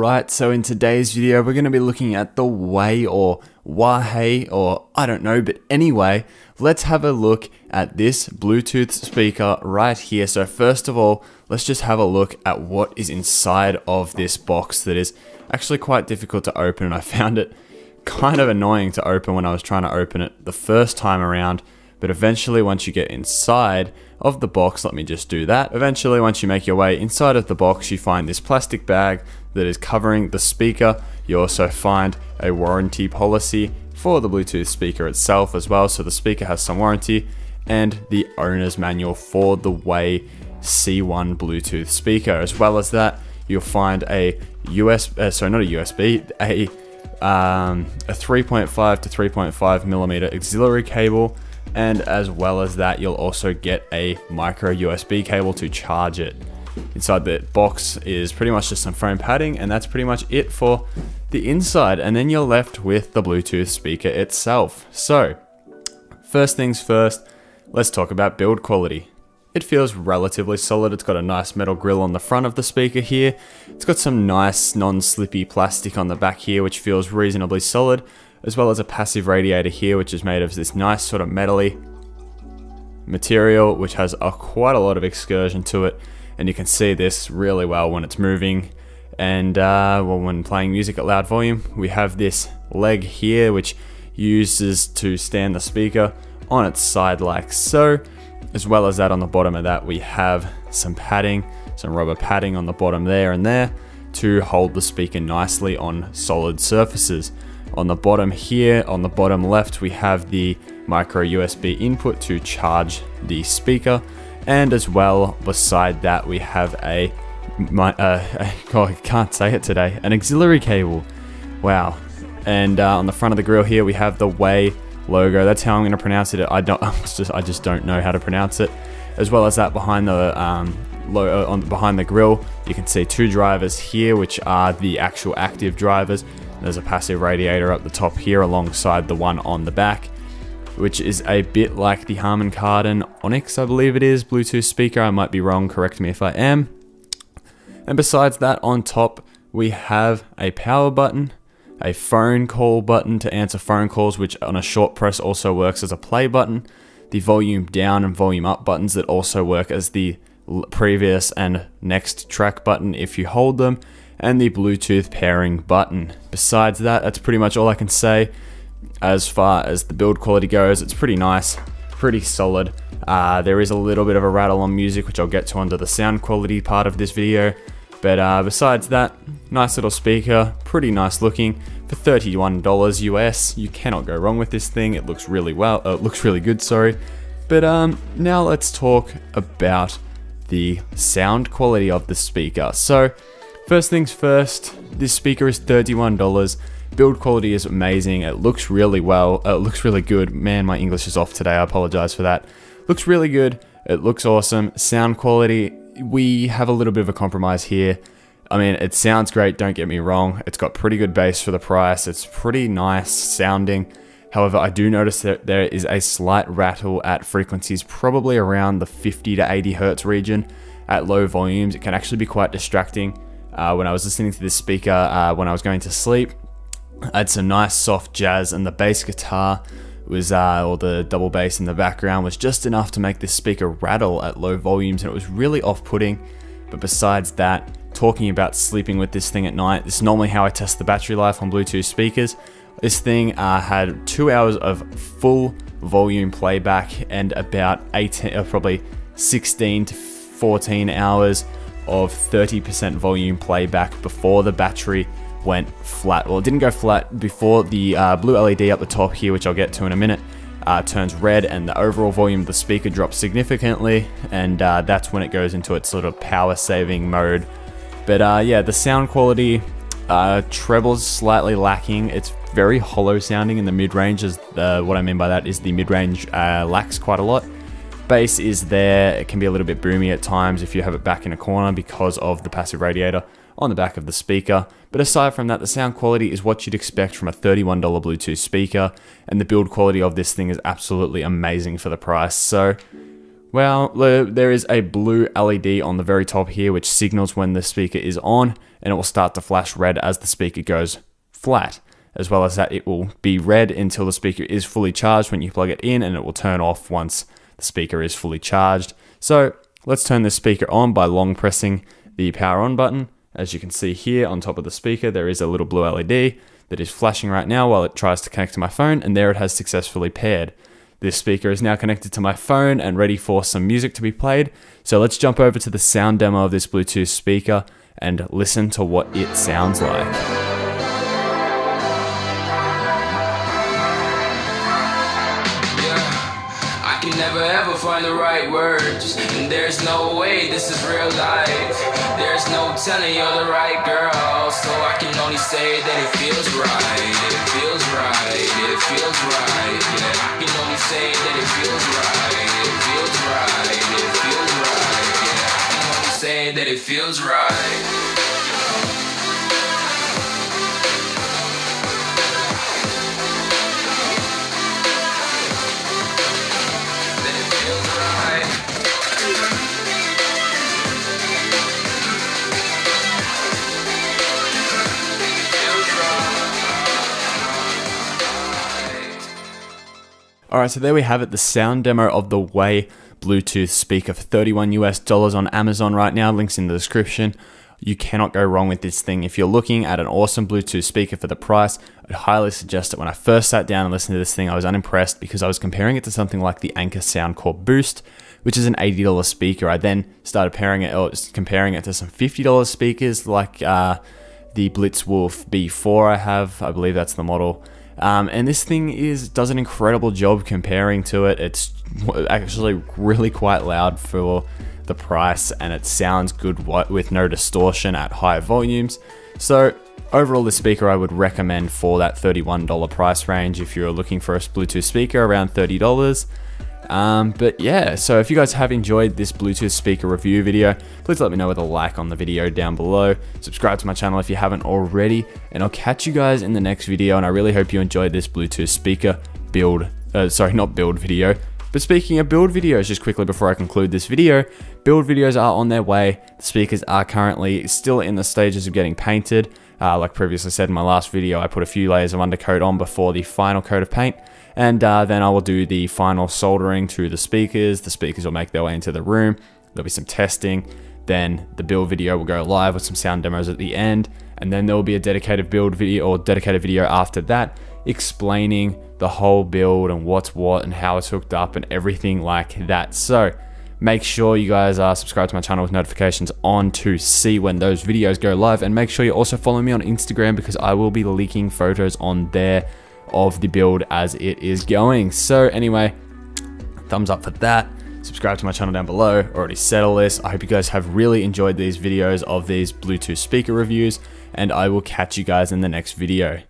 Alright, so in today's video we're going to be looking at the Wahey or Wahey, or I don't know, but anyway, let's have a look at this Bluetooth speaker right here. So first of all, let's just have a look at what is inside of this box that is actually quite difficult to open, and I found it kind of annoying to open when I was trying to open it the first time around. But eventually, once you get inside of the box, let me just do that. Eventually, once you make your way inside of the box, you find this plastic bag that is covering the speaker. You also find a warranty policy for the Bluetooth speaker itself as well. So the speaker has some warranty, and the owner's manual for the Wahey C1 Bluetooth speaker. As well as that, you'll find a not a USB, a 3.5 to 3.5 millimeter auxiliary cable. And as well as that, you'll also get a micro USB cable to charge it. Inside the box is pretty much just some foam padding, and that's pretty much it for the inside. And then you're left with the Bluetooth speaker itself. So, first things first, let's talk about build quality. It feels relatively solid. It's got a nice metal grille on the front of the speaker here. It's got some nice non-slippy plastic on the back here, which feels reasonably solid, as well as a passive radiator here, which is made of this nice sort of metally material, which has quite a lot of excursion to it. And you can see this really well when it's moving. And when playing music at loud volume, we have this leg here, which uses to stand the speaker on its side like so. As well as that, on the bottom of that, we have some padding, some rubber padding on the bottom there and there to hold the speaker nicely on solid surfaces. On the bottom here, on the bottom left, we have the micro USB input to charge the speaker. And as well, beside that, we have I can't say it today, an auxiliary cable. Wow. And on the front of the grill here, we have the Wahey logo. That's how I'm going to pronounce it. I just don't know how to pronounce it. As well as that, behind the behind the grill, you can see two drivers here, which are the actual active drivers. There's a passive radiator up the top here alongside the one on the back, which is a bit like the Harman Kardon Onyx, I believe it is, Bluetooth speaker. I might be wrong, correct me if I am. And besides that, on top, we have a power button, a phone call button to answer phone calls, which on a short press also works as a play button, the volume down and volume up buttons that also work as the previous and next track button if you hold them, and the Bluetooth pairing button. Besides that, that's pretty much all I can say. As far as the build quality goes, it's pretty nice, pretty solid. There is a little bit of a rattle on music, which I'll get to under the sound quality part of this video. But besides that, nice little speaker, pretty nice looking. For $31 US, you cannot go wrong with this thing. It looks really good, sorry. But now let's talk about the sound quality of the speaker. So, first things first, this speaker is $31. Build quality is amazing. It looks really well. It looks really good. Man, my English is off today. I apologize for that. Looks really good. It looks awesome. Sound quality, we have a little bit of a compromise here. I mean, it sounds great, don't get me wrong. It's got pretty good bass for the price. It's pretty nice sounding. However, I do notice that there is a slight rattle at frequencies probably around the 50 to 80 hertz region. At low volumes, it can actually be quite distracting. When I was listening to this speaker when I was going to sleep, I had some nice soft jazz, and the bass guitar was, or the double bass in the background was just enough to make this speaker rattle at low volumes, and it was really off-putting. But besides that, talking about sleeping with this thing at night, this is normally how I test the battery life on Bluetooth speakers. This thing had 2 hours of full volume playback and about 18, probably 16 to 14 hours of 30% volume playback before the battery went flat. Well, it didn't go flat before the blue LED up the top here, which I'll get to in a minute, turns red, and the overall volume of the speaker drops significantly, and that's when it goes into its sort of power saving mode. But yeah, the sound quality, treble's slightly lacking. It's very hollow sounding in the mid-range. What I mean by that is the mid-range lacks quite a lot. Bass is there. It can be a little bit boomy at times if you have it back in a corner because of the passive radiator on the back of the speaker. But aside from that, the sound quality is what you'd expect from a $31 Bluetooth speaker, and the build quality of this thing is absolutely amazing for the price. So Well, there is a blue LED on the very top here which signals when the speaker is on, and it will start to flash red as the speaker goes flat. As well as that, it will be red until the speaker is fully charged when you plug it in, and it will turn off once the speaker is fully charged. So let's turn this speaker on by long pressing the power on button. As you can see here on top of the speaker, there is a little blue LED that is flashing right now while it tries to connect to my phone, and there it has successfully paired. This speaker is now connected to my phone and ready for some music to be played. So let's jump over to the sound demo of this Bluetooth speaker and listen to what it sounds like. I can never ever find the right words, and there's no way this is real life. There's no telling you're the right girl, so I can only say that it feels right. It feels right, it feels right. Yeah, I can only say that it feels right. It feels right, it feels right. Yeah, I can only say that it feels right. Alright, so there we have it, the sound demo of the Wahey Bluetooth speaker for $31 on Amazon right now. Links in the description. You cannot go wrong with this thing. If you're looking at an awesome Bluetooth speaker for the price, I'd highly suggest it. When I first sat down and listened to this thing, I was unimpressed because I was comparing it to something like the Anker Soundcore Boost, which is an $80 speaker. I then started comparing it to some $50 speakers like the Blitzwolf B4 I have. I believe that's the model. And this thing does an incredible job comparing to it. It's actually really quite loud for the price, and it sounds good with no distortion at high volumes. So overall, the speaker I would recommend for that $31 price range if you're looking for a Bluetooth speaker around $30. But yeah, so if you guys have enjoyed this Bluetooth speaker review video, please let me know with a like on the video down below. Subscribe to my channel if you haven't already, and I'll catch you guys in the next video. And I really hope you enjoyed this Bluetooth speaker build video. But speaking of build videos, just quickly before I conclude this video, build videos are on their way. The speakers are currently still in the stages of getting painted. Like previously said in my last video, I put a few layers of undercoat on before the final coat of paint. And then I will do the final soldering to the speakers. The speakers will make their way into the room. There'll be some testing. Then the build video will go live with some sound demos at the end. And then there will be a dedicated build video or dedicated video after that explaining the whole build and what's what and how it's hooked up and everything like that. So make sure you guys are subscribed to my channel with notifications on to see when those videos go live. And make sure you also follow me on Instagram because I will be leaking photos on there of the build as it is going. So anyway, thumbs up for that. Subscribe to my channel down below. Already said all this. I hope you guys have really enjoyed these videos of these Bluetooth speaker reviews, and I will catch you guys in the next video.